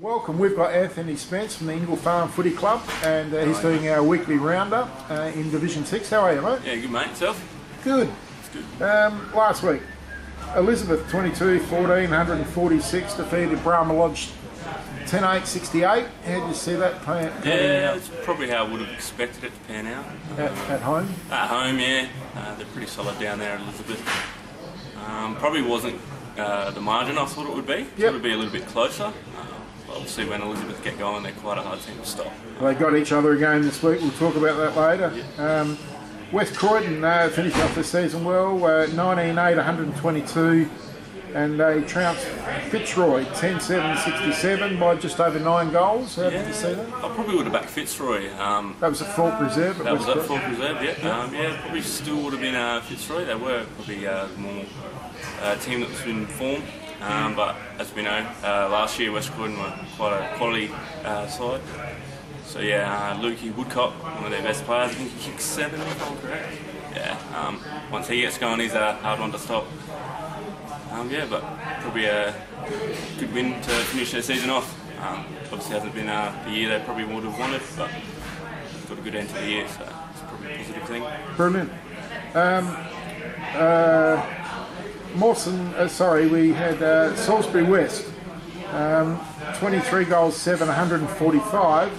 Welcome, we've got Anthony Spence from the Ingle Farm Footy Club, and he's doing our weekly roundup in Division 6. How are you, mate? Yeah, good mate. Yourself? Good. It's good. Last week, Elizabeth 22, 146 defeated Brahma Lodge 10-8-68. How did you see that pan out? Yeah, it's probably how I would have expected it to pan out. At home? At home, yeah. They're pretty solid down there at Elizabeth. Probably wasn't the margin I thought it would be. Thought it would be a little bit closer. Obviously, when Elizabeth get going, they're quite a hard team to stop. They got each other again this week. We'll talk about that later. Yeah. West Croydon finished off the season well, 19-8, 122, and they trounced Fitzroy 10-7-67 by just over 9 goals. How did you see that? I probably would have backed Fitzroy. That was at Falk Reserve. That was at Falk Reserve, yeah. Yeah, probably still would have been Fitzroy. They were probably more team that was in form. But as we know, last year West Croydon were quite a quality side. So yeah, Lukey Woodcock, one of their best players, I think he kicked 7 if I'm correct. Yeah, once he gets going, he's a hard one to stop. Yeah, but probably a good win to finish their season off. Obviously hasn't been the year they probably would have wanted, but got a good end to the year, so it's probably a positive thing. Brilliant. Mawson, we had Salisbury West, 23 goals, 7, 145.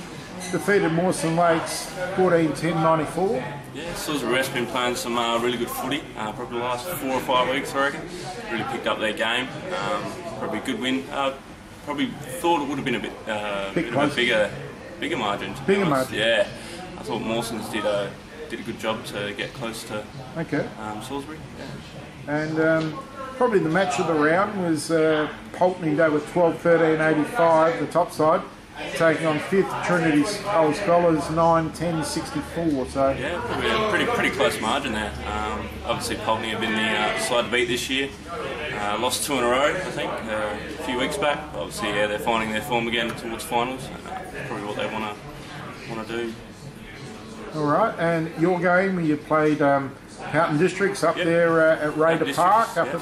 Defeated Mawson Lakes 14-10-94. Yeah, Salisbury West been playing some really good footy, probably the last 4 or 5 weeks, I reckon. Really picked up their game. Probably a good win. Probably thought it would have been a bit of a bigger margin. Bigger margin. Yeah, I thought Mawson's did a good job to get close to Salisbury. Yeah. And probably the match of the round was Pulteney. They were 12-13-85, the top side, taking on 5th Trinity Old Scholars 9-10-64. So yeah, probably a pretty close margin there. Obviously Pulteney have been the side to beat this year. Lost 2 in a row, I think, a few weeks back. Obviously, yeah, they're finding their form again towards finals. Probably what they want to do. All right, and your game, you played Houghton Districts up there at Raider Park, up in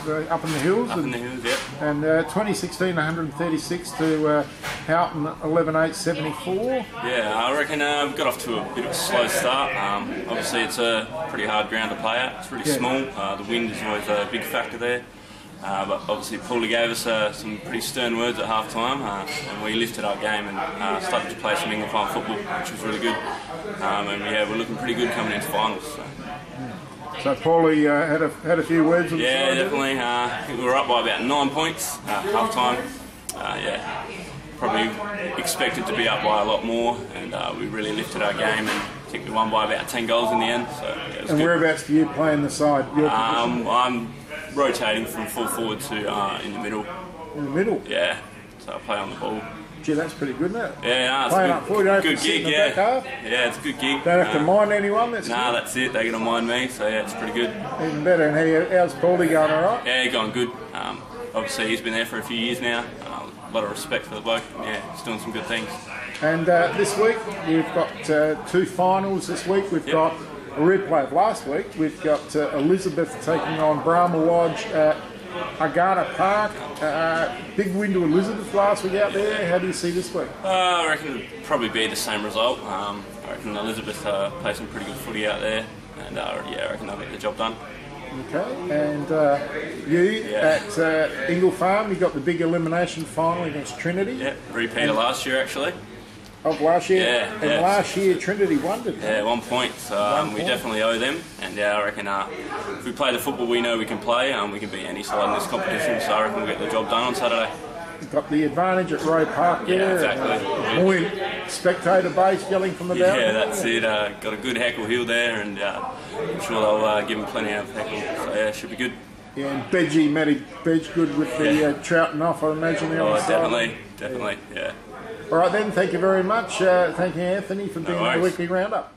the hills. Up in the hills, yeah. And 2016, 136 to Houghton 11-8-74. Yeah, I reckon we got off to a bit of a slow start. Obviously, it's a pretty hard ground to play at. It's really small. The wind is always a big factor there. But obviously, Paulie gave us some pretty stern words at half time, and we lifted our game and started to play some Ingle Farm football, which was really good. And yeah, we're looking pretty good coming into finals. So Paulie had a few words on the side. Yeah, definitely. I think we were up by about 9 points half time. Yeah, probably expected to be up by a lot more, and we really lifted our game, and I think we won by about 10 goals in the end. So yeah, it was and good. Whereabouts do you play in the side? I'm rotating from full forward to in the middle. In the middle? Yeah, so I play on the ball. Gee, that's pretty good, isn't it? Yeah, playing no, up forward, you good gig, yeah. Yeah, it's a good gig. Don't have to mind anyone. That's nah, good. That's it. They're going to mind me, so yeah, it's pretty good. Even better. And how's Paulie going? All right? Yeah, going good. Obviously, he's been there for a few years now. A lot of respect for the bloke. Yeah, he's doing some good things. And this week we've got 2 finals. This week we've got a replay of last week. We've got Elizabeth taking on Brahma Lodge at Agata Park. Big win to Elizabeth last week out there. How do you see this week? I reckon it'll probably be the same result. I reckon Elizabeth play some pretty good footy out there, and yeah, I reckon they'll get the job done. Okay, and at Ingle Farm, you got the big elimination final against Trinity. Yeah, repeater last year actually. Of last year? Yeah. And last year Trinity won, didn't they? Yeah, 1 point. So we definitely owe them. And yeah, I reckon if we play the football we know we can play, we can beat any side in this competition. So I reckon we'll get the job done on Saturday. You've got the advantage at Roe Park there. Yeah, exactly. Buoyant spectator base yelling from the balcony. Yeah, that's it. Got a good heckle hill there, and I'm sure they'll give him plenty of heckle. So yeah, should be good. Yeah, and Matty Bedge good with the trouting off, I imagine. Definitely, yeah. All right then, thank you very much. Thank you, Anthony, for doing the weekly roundup.